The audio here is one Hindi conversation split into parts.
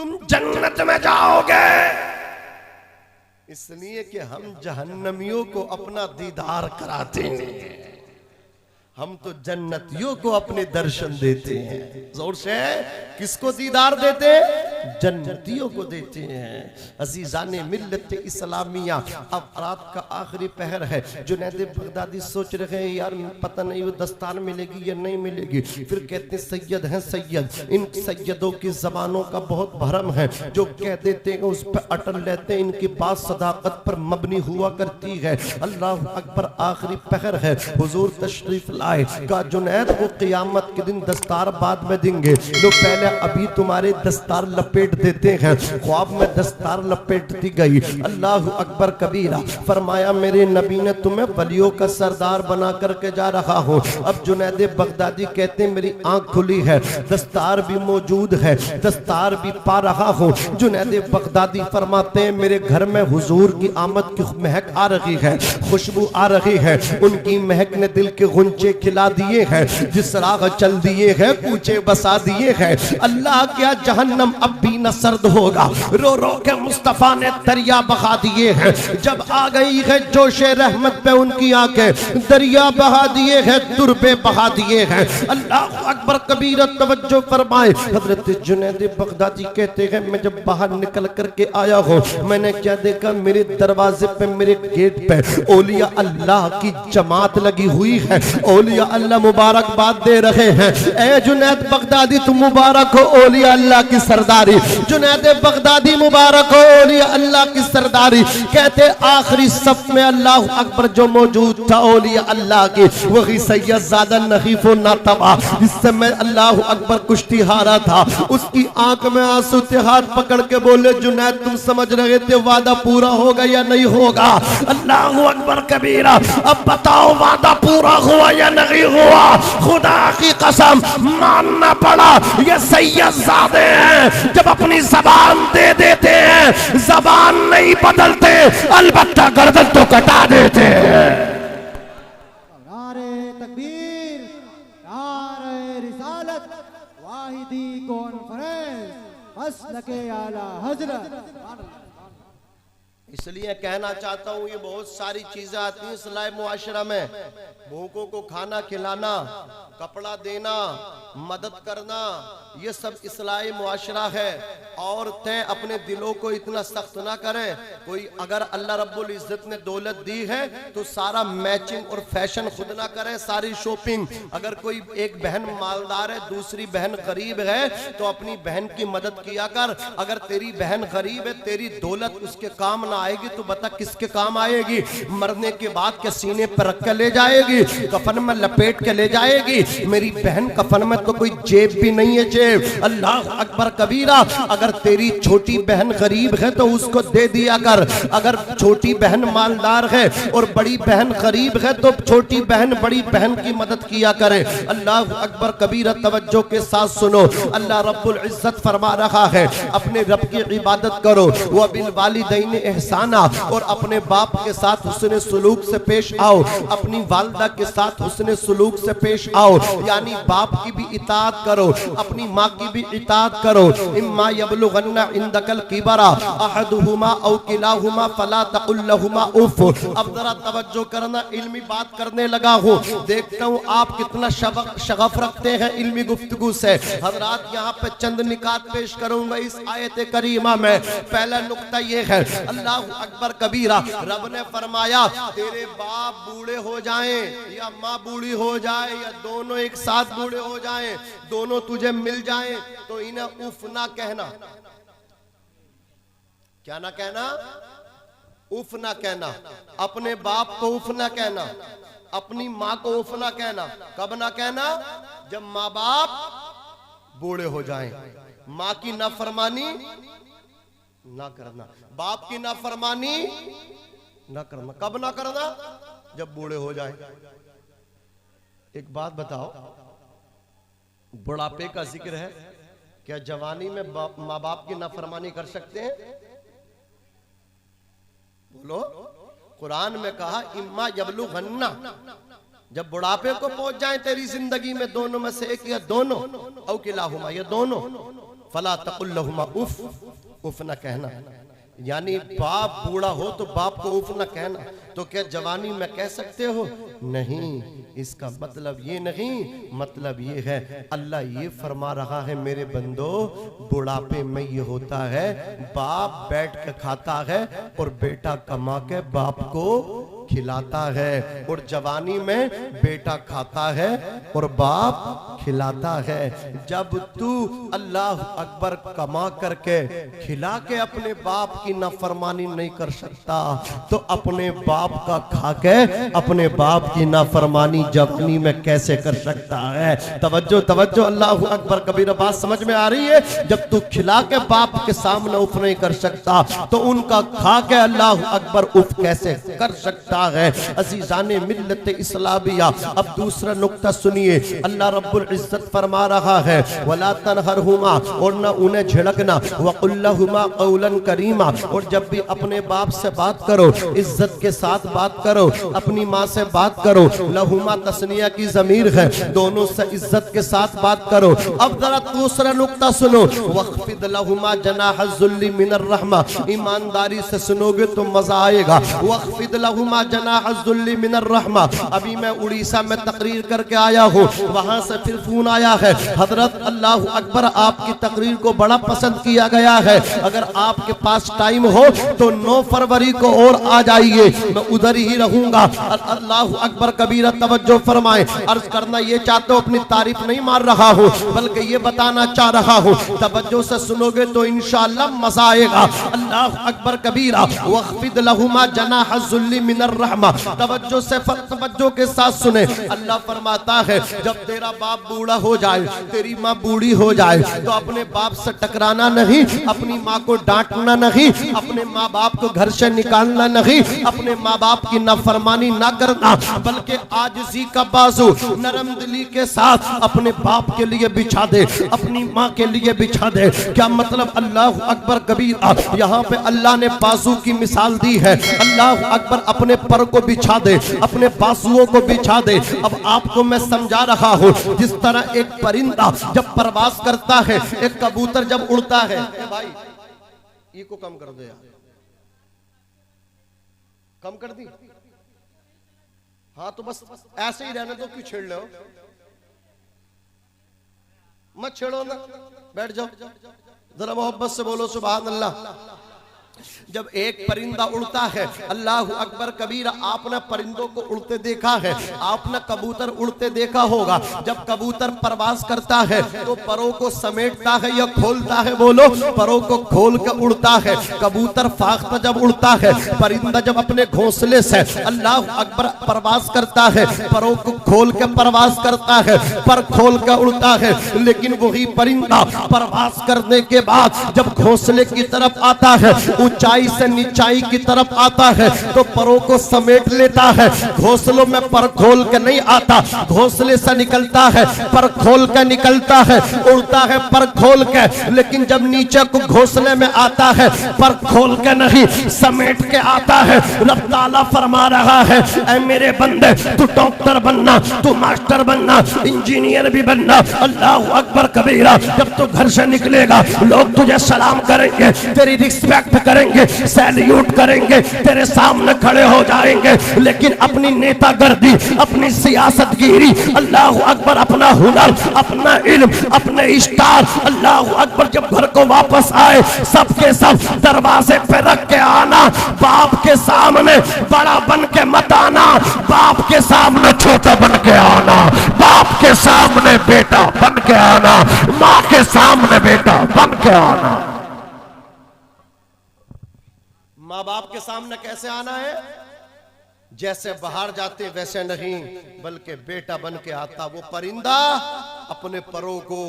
तुम जन्नत में जाओगे, इसलिए कि हम जहन्नमियों को अपना दीदार कराते हैं। हम तो जन्नतियों को अपने दर्शन देते हैं। जोर से किसको दीदार देते हैं? जन्नतियों को देते हैं। अजीजाने मिल्लत इस्लामिया, अब रात का आखिरी पहर है। जुनैद बगदादी सोच रहे हैं यार पता नहीं वो दस्तार मिलेगी या नहीं मिलेगी। फिर कहते हैं सैयद हैं सैयद। इन सैयदों की जबानों का बहुत भरम है, जो कह देते हैं उस पर अटल रहते हैं। इनकी बात सदाकत पर मबनी हुआ करती है। अल्लाह अकबर, आखिरी पहर है, हुजूर तशरीफ लाए। का जुनैद वो क़यामत के दिन दस्तार बाद में देंगे, तो पहले अभी तुम्हारे दस्तार लपेट देते हैं। ख्वाब में दस्तार लपेटती गई। अल्लाह अकबर कबीरा। फरमाया मेरे नबी ने तुम्हें वलियों का सरदार बना करके जा रहा हूँ। अब जुनैद बगदादी कहते हैं मेरी आंख खुली है, दस्तार भी मौजूद है, दस्तार भी पा रहा हूँ। जुनैद बगदादी फरमाते हैं मेरे घर में हुजूर की आमद की महक आ रही है, खुशबू आ रही है। उनकी महक ने दिल के गुंचे खिला दिए हैं, जिस राह चल दिए हैं कूचे बसा दिए हैं। अल्लाह क्या जहन्नम अब भी न सर्द होगा। रो रो के मुस्तफा ने दरिया बहा दिए हैं। जब आ गई है जोशे रहमत पे उनकी आंखें, दरिया बहा दिए हैं, तुरबे बहा दिए हैं। अल्लाह अकबर कबीरा, तवज्जो फरमाए। हजरत जुनैद बगदादी कहते हैं मैं जब बाहर निकल करके आया हूँ, मैंने क्या देखा, मेरे दरवाजे पे, मेरे गेट पे औलिया अल्लाह की जमात लगी हुई है। औलिया अल्लाह मुबारकबाद दे रहे हैं। ए जुनैद बगदादी तुम मुबारक हो औलिया अल्लाह की सरदारी। जुनैद बगदादी मुबारक हो औलिया अल्लाह की सरदारी। कहते आखिरी सफ में अल्लाह अकबर जो मौजूद था औलिया अल्लाह की, वही सैयद ज़ादा नहीफ नातबा, जिससे मैं अल्लाह अकबर कुश्ती हारा था। उसकी आंख में आंसू थे, हाथ पकड़ के बोले जुनैद तुम समझ रहे थे वादा पूरा होगा या नहीं होगा? अल्लाह अकबर कबीरा, अब बताओ वादा पूरा हुआ या नहीं हुआ? खुदा की कसम मानना पड़ा ये सैयदजादे हैं, जब अपनी जबान दे देते हैं जबान नहीं बदलते, अलबत्ता गर्दन तो कटा देते हैं। नारे तकबीर, नारे रिसालत, वाहिदी कॉन्फ्रेंस, मसलके आला हजरत। इसलिए कहना चाहता हूँ ये बहुत सारी चीजें आती हैं इस्लाह मुआशरा में। भूखों को खाना खिलाना, कपड़ा देना, मदद करना, ये सब इस्लाह मुआशरा है। औरतें अपने दिलों को इतना सख्त ना करें। कोई अगर अल्लाह रब्बुल इज्जत ने दौलत दी है तो सारा मैचिंग और फैशन खुद ना करें, सारी शॉपिंग। अगर कोई एक बहन मालदार है, दूसरी बहन गरीब है, तो अपनी बहन की मदद किया कर। अगर तेरी बहन गरीब है, तेरी दौलत उसके काम ना आएगी तो बता किसके काम आएगी? मरने के बाद के सीने पर रख के ले जाएगी, कफन में लपेट के ले जाएगी। मेरी बहन कफन में तो कोई जेब भी नहीं है, जेब। अल्लाह अकबर कबीरा। अगर तेरी छोटी बहन गरीब है तो उसको दे दिया कर। अगर छोटी बहन मालदार है और बड़ी बहन गरीब है तो छोटी बहन बड़ी बहन की मदद किया करे। अल्लाह अकबर कबीरा, तवज्जो के साथ सुनो। अल्लाह रब्बुल इज्जत फरमा रहा है अपने रब की इबादत करो, वह बिल वालिदैन एहसाना, और अपने बाप के साथ हुस्न सुलूक से पेश आओ, अपनी वालदा के साथ हुस्न सुलूक से पेश आओ। यानी बाप की भी इताअत करो, अपनी माँ की भी इताअत करो। इम्मा यबलुगन्ना इंदकल किबरा अहदुहुमा औ किलाहुमा फला तकुल लहुमा उफ। अब जरा तवज्जो करना, इल्मी बात करने लगा हूँ। देखता हूँ आप कितना शगफ रखते हैं इल्मी गुफ्तगू से। हजरात यहाँ पे चंद निकात पेश करूंगा इस आयत करीमा में। पहला नुक्ता ये है, अल्लाह अकबर कबीरा, रब ने फरमाया तेरे बाप बूढ़े हो जाएं या माँ बूढ़ी हो जाए या दोनों एक साथ बूढ़े हो जाएं, दोनों तुझे मिल जाएं, तो इन्हें उफ ना कहना। क्या ना कहना? उफ ना कहना। अपने बाप को उफ ना कहना, अपनी माँ को उफ ना कहना। कब ना कहना? जब माँ बाप बूढ़े हो जाएं। माँ की नाफरमानी ना करना, बाप की नाफरमानी ना करना। कब ना करना? जब बूढ़े हो जाएं। एक बात बताओ, बुढ़ापे का जिक्र है, क्या जवानी में माँ बाप की नाफरमानी कर सकते हैं? बोलो। कुरान में कहा इम्मा यबलुगन्ना, जब बुढ़ापे को पहुंच जाए तेरी जिंदगी में दोनों में से एक या दोनों, औ किलाहुमा, ये दोनों, फला तकुल लहुमा उफ, उफ न कहना। यानी बाप बूढ़ा हो तो बाप को उफ न कहना। तो क्या जवानी में कह सकते हो? नहीं, इसका मतलब ये नहीं, मतलब ये है अल्लाह ये फरमा रहा है मेरे बंदो, बुढ़ापे में ये होता है बाप बैठ के खाता है और बेटा कमा के बाप को खिलाता है, और जवानी में बेटा खाता है और बाप खिलाता है। जब तू अल्लाह अकबर कमा करके खिला के अपने बाप की नाफरमानी नहीं कर सकता, तो अपने बाप का खा के अपने बाप की नाफरमानी जवानी में कैसे कर सकता है? तवज्जो तवज्जो, अल्लाह अकबर। कबीर बात समझ में आ रही है? जब तू खिला के बाप के सामने उफ नहीं कर सकता, तो उनका खा के अल्लाह अकबर उफ कैसे कर सकता है? अजीजाने मिल्लत इस्लामिया, अब दूसरा नुक्ता सुनिए। अल्लाह रब्बुल इज्जत फरमा रहा है वला तनहरहुमा, और न उन्हें झिड़कना, वकुल लहुमा कौलन करीमा, और जब भी अपने बाप से बात करो इज्जत के साथ बात करो, अपनी माँ से बात करो। लहुमा तस्निया की जमीर है, दोनों से इज्जत के साथ बात करो। अब जरा दूसरा नुक्ता सुनो, वख्फिद लहुमा जनाह ज़ुल्ली मिनर रहमा, ईमानदारी से सुनोगे तो मजा आएगा। वख्फिद लहुमा जनाह ज़ुल्ली मिनर रहमा। अभी मैं उड़ीसा में तकरीर करके आया हूँ, वहां से फिर फोन आया है, हजरत अल्लाह अकबर आपकी तकरीर को बड़ा पसंद किया गया है, अगर आपके पास टाइम हो तो 9 फरवरी को और आ जाइए, मैं उधर ही रहूंगा। अल्लाह अकबर कबीरा, तवज्जो फरमाए। अर्ज करना ये चाहते हो, अपनी तारीफ नहीं मार रहा हूँ, बल्कि ये बताना चाह रहा हूँ, तवज्जो से सुनोगे तो इंशाअल्लाह मजा आएगा। अल्लाह अकबर कबीरा, वख्फिद लहुमा जनाह ज़ुल्ली मिनर रहमा। तवज्जो से तवज्जो के साथ सुने। अल्लाह फरमाता है जब तेरा बाप बूढ़ा हो जाए, तेरी माँ बूढ़ी हो जाए, तो अपने बाप से टकराना नहीं, अपनी माँ को डांटना नहीं, अपने माँ बाप को घर से निकालना नहीं, अपने माँ बाप की नाफरमानी ना करना, बल्कि आजिज़ी का बाजू नरम दिली के साथ अपने बाप के लिए बिछा दे, अपनी माँ के लिए बिछा दे। क्या मतलब? अल्लाह अकबर कबीरा, यहाँ पे अल्लाह ने बाजू की मिसाल दी है। अल्लाह अकबर अपने पर को बिछा दे, अपने बाजुओं को बिछा दे। अब आपको मैं समझा रहा हूँ, जिस तरह एक परिंदा जब प्रवास करता है, एक कबूतर जब उड़ता है, भाई ये को कम कर दो यार, कम कर दी। हाँ तो बस ऐसे ही रहने दो, क्यों छेड़ लो? मत छेड़ो ना, बैठ जाओ, जरा मोहब्बत से बोलो सुभान अल्लाह। जब एक परिंदा उड़ता है, अल्लाह अकबर कबीरा, आपने परिंदों को उड़ते देखा है, आपने कबूतर उड़ते देखा होगा। जब कबूतर प्रवास करता है तो परों को समेटता है या खोलता है? बोलो, परों को खोल कर उड़ता है। कबूतर फाख्ता जब उड़ता है, परिंदा जब अपने घोंसले से अल्लाह अकबर प्रवास करता है, परों को खोल के प्रवास करता है, पर खोल कर उड़ता है। लेकिन वही परिंदा प्रवास करने के बाद जब घोंसले की तरफ आता है, ऊंचाई से नीचाई की तरफ आता है, तो परों को समेट लेता है। घोंसलों में पर खोल के नहीं आता, घोंसले से निकलता है, पर खोल के निकलता है, उड़ता है पर खोल के। लेकिन जब नीचे को घोंसले में आता है, पर खोल के नहीं, समेट के आता है। रब ताला फरमा रहा है, ऐ मेरे बंदे, तू डॉक्टर बनना, तू मास्टर बनना, इंजीनियर भी बनना। अल्लाह अकबर कबीरा, जब तू घर से निकलेगा लोग तुझे सलाम करेंगे, तेरी रिस्पेक्ट करेंगे, सैल्यूट करेंगे, तेरे सामने खड़े हो जाएंगे। लेकिन अपनी नेतागर्दी, अपनी सियासतगिरी, अल्लाह अकबर, अपना हुनर, अपना इल्म, अपने स्टार, अल्लाह अकबर, जब घर को वापस आए, सबके सब दरवाजे पे रख के आना। बाप के सामने बड़ा बन के मत आना, बाप के सामने छोटा बन के आना, बाप के सामने बेटा बन के आना, माँ के सामने बेटा बन के आना। माँ बाप के सामने कैसे आना है? जैसे बाहर जाते वैसे नहीं, बल्कि बेटा बन के आता। वो परिंदा अपने परों को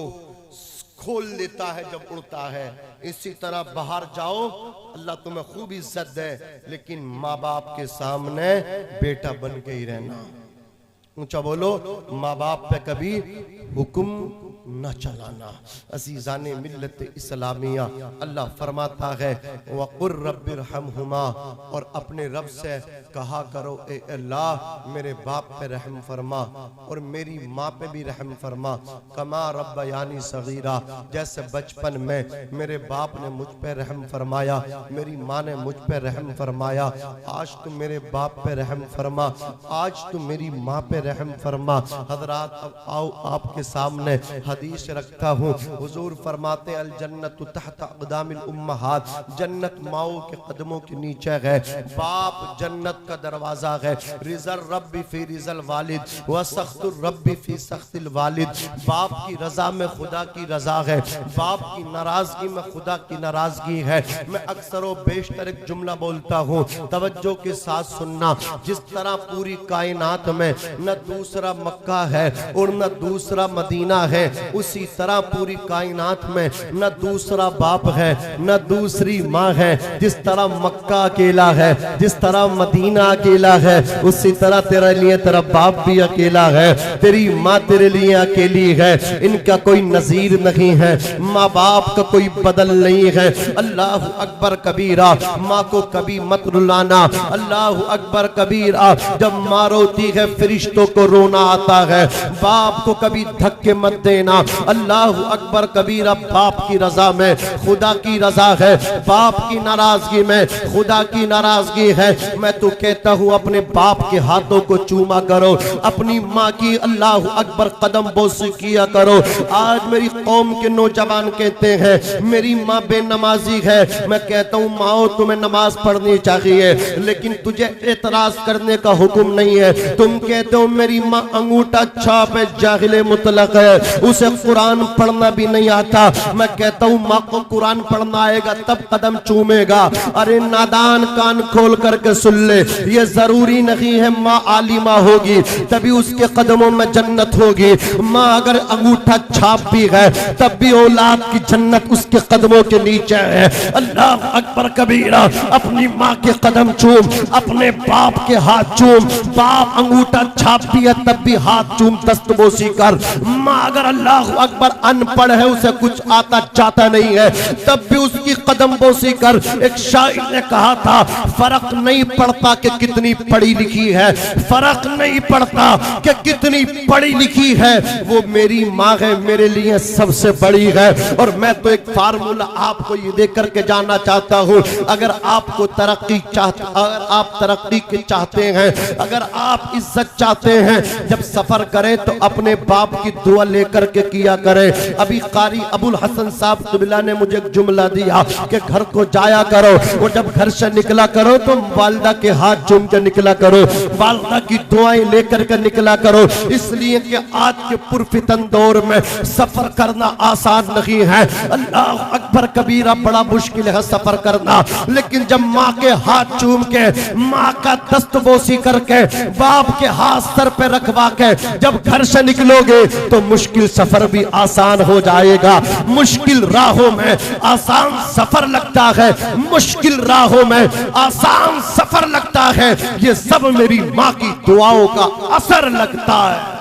खोल लेता है जब उड़ता है। इसी तरह बाहर जाओ, अल्लाह तुम्हें खूब इज्जत दे, लेकिन माँ बाप के सामने बेटा बन के ही रहना। ऊंचा बोलो, माँ बाप पे कभी हुक्म न चलाना। अजीज़ान मिल्लत इस्लामिया, अल्लाह फरमाता है वक़ुर रब्बिरहमहुमा, और अपने रब से कहा करो ए अल्लाह मेरे बाप पे रहम फरमा और मेरी माँ पे भी रहम फरमा। कमा रब्बयानी सगीरा, जैसे बचपन में मेरे बाप ने मुझ पे रहम फरमाया, मेरी माँ ने मुझ पे रहम फरमाया, आज तुम मेरे बाप पे रहम फरमा, आज तुम मेरी माँ पे रहम फरमा। हजरात अब आओ आपके सामने हदीस रखता हूँ। हुजूर फरमाते अल जन्नतु तहत अक़दामिल उम्महात, जन्नत माओ के कदमों के नीचे है। बाप जन्नत का दरवाजा है। रिज़ल रब्बी फी रिज़ल वालिद व सख्तुर रब्बी फी सख्तिल वालिद, बाप की रजा में खुदा की रजा है, बाप की नाराजगी में खुदा की नाराजगी है। मैं अक्सर व बेशतर एक जुमला बोलता हूँ, तवज्जो के साथ सुनना। जिस तरह पूरी कायनात में न दूसरा मक्का है और न दूसरा मदीना है, उसी तरह पूरी कायनात में न दूसरा बाप है न दूसरी माँ है। जिस तरह मक्का अकेला है, जिस तरह मदीना अकेला है, उसी तरह तेरे लिए तेरा बाप भी अकेला है, तेरी माँ तेरे लिए अकेली है। इनका कोई नजीर नहीं है, माँ बाप का कोई बदल नहीं है। अल्लाह अकबर कबीरा, माँ को कभी मत रुलाना। अल्लाह अकबर कबीरा, जब माँ रोती है फरिश्तों को रोना आता है। बाप को कभी धक्के मत देना। अल्लाह अकबर कबीरा, बाप की रजा में खुदा की रजा है, बाप की नाराजगी में खुदा की नाराजगी है। मैं तो कहता हूँ अपने बाप के हाथों को चूमा करो, अपनी माँ की अल्लाह अकबर कदम बोसी किया करो। आज मेरी कौम के नौजवान कहते हैं मेरी माँ बेनमाजी है। मैं कहता हूँ माओ तुम्हें नमाज पढ़नी चाहिए, लेकिन तुझे एतराज करने का हुक्म नहीं है। तुम कहते हो मेरी माँ अंगूठा छाप है, जाहिल मुतलक है, उसे कुरान पढ़ना भी नहीं आता। मैं कहता हूँ माँ को कुरान पढ़ना आएगा तब कदम चूमेगा। अरे नादान, कान खोल करके सुन ले, ये जरूरी नहीं है माँ आलिमा होगी तभी उसके कदमों में जन्नत होगी। माँ अगर अंगूठा छाप भी है तब भी औलाद की जन्नत उसके कदमों के नीचे है। अल्लाह अकबर कबीरा, अपनी माँ के कदम चूम, अपने बाप के हाथ चूम। बाप अंगूठा छाप भी है तब भी हाथ चूम, दस्तबोसी कर। माँ अगर अल्लाह अकबर अनपढ़ है, उसे कुछ आता चाहता नहीं है, तब भी उसकी कदम बोसी कर। एक शायर ने कहा था फर्क नहीं पड़ता कि कितनी पढ़ी लिखी है, फर्क नहीं पड़ता कि कितनी पढ़ी लिखी है, वो मेरी माँ है, मेरे लिए सबसे बड़ी है। और मैं तो एक फार्मूला आपको ये दे करके जाना चाहता हूँ, अगर आपको तरक्की चाहते, अगर आप तरक्की के चाहते हैं, अगर आप इज्जत चाहते हैं, जब सफर करें तो अपने बाप की दुआ लेकर के किया करें। अभी कारी अबुल हसन साहब क़िबला ने मुझे एक जुमला दिया कि घर को जाया करो और जब घर से निकला करो तो वालिदा के हाथ चूम के निकला करो, वालिदा की दुआएं लेकर के निकला करो। इसलिए कि आज के पुरफितन दौर में सफर करना आसान नहीं है। अल्लाह अकबर कबीरा, बड़ा मुश्किल है सफर करना, लेकिन जब माँ के हाथ चूम के, माँ का दस्तबोसी करके, बाप के हाथ सर पे रखवा के जब घर से निकलोगे तो मुश्किल सफर भी आसान हो जाएगा। मुश्किल राहों में आसान सफर लगता है, मुश्किल राहों में आसान सफर लगता है, ये सब मेरी माँ की दुआओं का असर लगता है।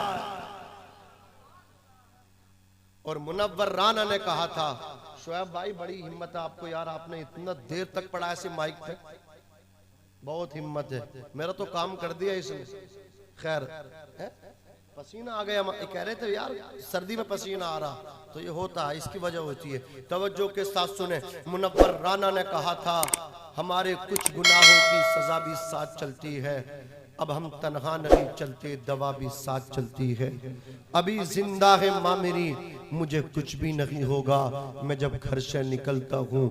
और मुनव्वर राना ने कहा था, शोएब भाई बड़ी हिम्मत है आपको यार, आपने इतना देर तक पढ़ा ऐसे माइक पे, बहुत हिम्मत है। मेरा तो काम कर दिया इसने। खैर पसीना आ गया, कह रहे थे यार सर्दी में पसीना आ रहा, तो ये होता है, इसकी वजह होती है। तवज्जो के साथ सुने, मुनव्वर राना ने कहा था हमारे कुछ गुनाहों की सजा भी साथ चलती है, अब हम तन्हा नहीं चलते, दवा भी साथ चलती है। अभी जिंदा है माँ मेरी, मुझे कुछ भी नहीं होगा, मैं जब घर से निकलता हूँ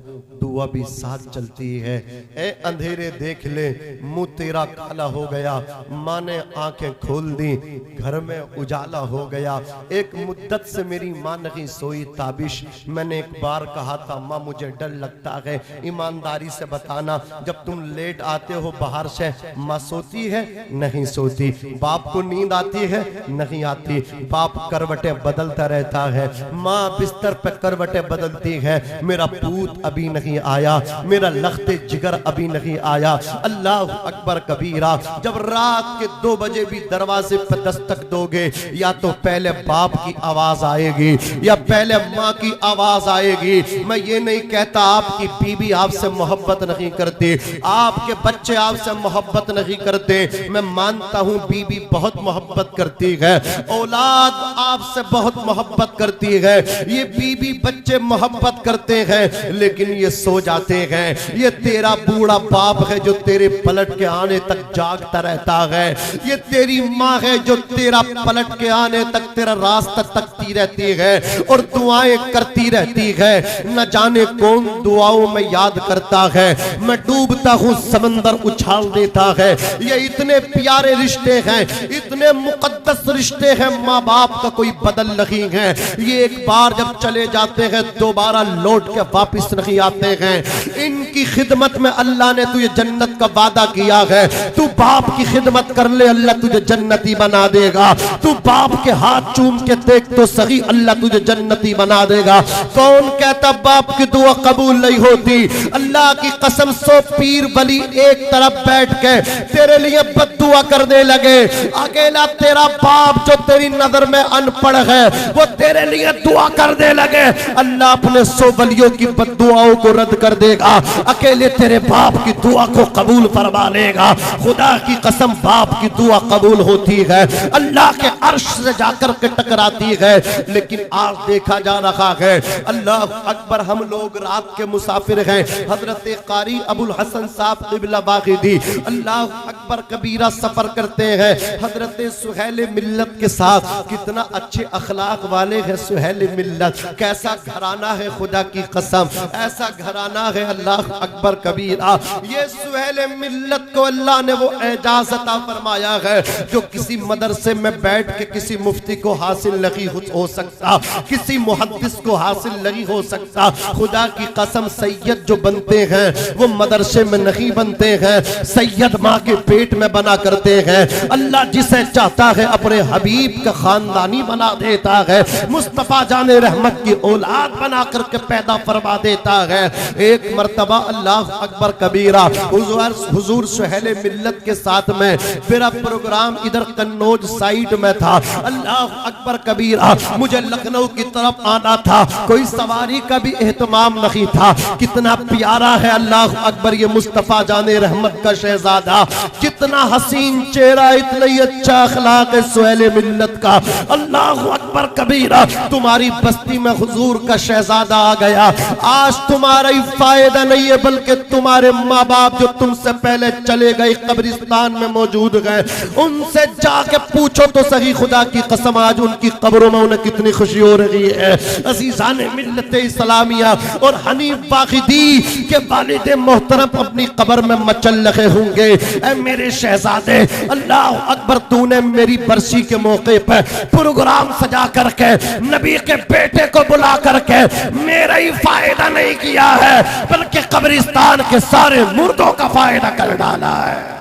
दुआ भी साथ चलती है। ए अंधेरे देख ले, मुंह तेरा काला हो गया, माँ ने आंखें खोल दी, घर में उजाला हो गया। एक मुद्दत से मेरी माँ नहीं सोई ताबिश, मैंने एक बार कहा था माँ मुझे डर लगता है, ईमानदारी से बताना जब तुम लेट आते हो बाहर से, माँ सोती है? नहीं सोती। बाप को नींद आती है? नहीं आती। बाप करवटें बदलता रहता है, माँ बिस्तर पे करवटें बदलती है, मेरा पूत अभी नहीं आया, मेरा लख्ते जिगर अभी नहीं आया। अल्लाह अकबर कबीरा। जब रात के 2 बजे भी दरवाजे पर दस्तक दोगे, या तो पहले बाप की आवाज आएगी या पहले माँ की आवाज आएगी। मैं ये नहीं कहता आपकी बीवी आपसे मोहब्बत नहीं करती, आपके बच्चे आपसे मोहब्बत नहीं करते, मैं मानता हूँ बीवी बहुत मोहब्बत करती है, औलाद आपसे बहुत मोहब्बत करती है, ये बीवी बच्चे मोहब्बत करते हैं, लेकिन ये सो जाते हैं। ये तेरा बूढ़ा बाप है जो तेरे पलट के आने तक जागता रहता है, ये तेरी माँ है जो तेरा पलट के आने तक तेरा रास्ता तकती रहती है और दुआएं करती रहती है। न जाने कौन दुआओं में याद करता है, मैं डूबता हूँ समंदर उछाल देता है। ये इतने प्यारे रिश्ते हैं, इतने मुकद्दस रिश्ते हैं, माँ बाप का कोई बदल नहीं है। ये एक बार जब चले जाते हैं दोबारा लौट के वापस नहीं आते हैं। इनकी खिदमत में अल्लाह ने तुझे जन्नत का वादा किया है। तू बाप की खिदमत कर ले, अल्लाह तुझे जन्नती बना देगा। तू बाप के हाथ चूम के देख तो सही, अल्लाह तुझे जन्नती बना देगा। कौन कहता बाप की दुआ कबूल नहीं होती? अल्लाह की कसम, 100 पीर वली एक तरफ बैठ के तेरे लिए बद्दुआ करने लगे। अकेला तेरा बाप जो तेरी नजर में अनपढ़ है वो तेरे लिए दुआ करने लगे। अल्लाह अपने 100 वलियों की बद्दुआओं को रद्द कर देगा, अकेले तेरे बाप की दुआ को कबूल फरमा लेगा। खुदा की कसम, बाप की दुआ कबूल होती है, अल्लाह के अर्श से जाकर के टकराती है। लेकिन आज देखा जा रहा है, अल्लाह अकबर, हम लोग रात के मुसाफिर हैं। हजरत कारी अबुल हसन साहब क़िबला बाग़िदी अल्लाह अकबर कबीरा सफर करते हैं हजरत सुहेल मिल्लत के साथ। कितना अच्छे अखलाक वाले हैं सुहेल मिल्लत, कैसा घराना है, खुदा की कसम ऐसा घराना है अल्लाह अकबर कबीरा। ये सुहेल मिल्लत को अल्लाह ने वो एजाज़ अता फरमाया है जो किसी मदरसे में बैठ के किसी मुफ्ती को हासिल नहीं हो सकता, किसी मुहद्दिस को हासिल नहीं हो सकता। खुदा की कसम, सैयद जो बनते हैं वो मदरसे में नहीं बनते हैं, सैयद माँ के पेट में बना करते हैं। अल्लाह जिसे चाहता है अपने हबीब का खानदानी बना देता है, मुस्तफा जाने रहमत की औलाद बना करके पैदा फरमा देता है। एक मर्तबा अल्लाह अकबर कबीरा हुजूर सुहेल मिल्लत के साथ में मेरा प्रोग्राम इधर कन्नौज साइड में था। अल्लाह अकबर कबीरा, मुझे लखनऊ की तरफ आना था, कोई सवारी का भी एहतमाम नहीं था। कितना प्यारा है अल्लाह अकबर ये मुस्तफा जाने रहमत का शहजादा, कितना हसीन चेहरा, इतना ही अच्छा अखलाक है सुहेल मिल्लत का। अल्लाह अकबर कबीरा, तुम्हारी बस्ती में हुजूर का शहजादा आ गया। आज तुम्हारा ही फायदा नहीं है बल्कि तुम्हारे माँ बाप जो तुमसे पहले चले गए कब्रिस्तान में मौजूद गए, उनसे जाके पूछो तो सही, खुदा की कसम आज उनकी कब्रों में उन्हें कितनी खुशी हो रही है। अज़ीज़ान मिल्लत इस्लामिया और हनीफ बाग़िदी के वालिद मोहतरम अपनी कब्र में मचल रहे होंगे। ऐ मेरे शहजादे, अल्लाह अकबर, तूने मेरी बरसी के मौके पर प्रोग्राम सजा करके नबी के बेटे को बुला करके मेरा ही फायदा नहीं किया है बल्कि कब्रिस्तान के सारे मुर्दों का फायदा कर डाला है।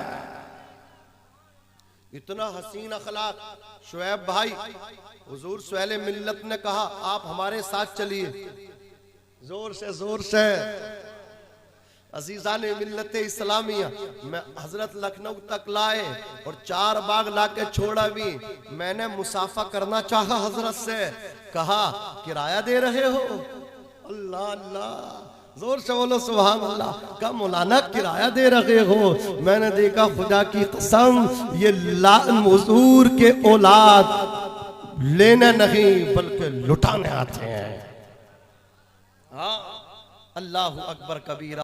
इतना हसीन अखलाक शुएब भाई। हुजूर सुहेल मिल्लत ने कहा आप हमारे साथ चलिए, जोर से अजीज़ान मिल्लत इस्लामिया मैं हजरत लखनऊ तक लाए और 4 बाग लाके छोड़ा भी। मैंने मुसाफा करना चाहा, हजरत से कहा किराया दे रहे हो? अल्लाह अल्लाह, जोर से बोलो सुभान अल्लाह। का मौलाना किराया दे रहे हो? मैंने देखा खुदा की कसम ये हुजूर के औलाद लेने नहीं बल्कि लुटाने आते हैं। हाँ, अल्लाह अकबर कबीरा।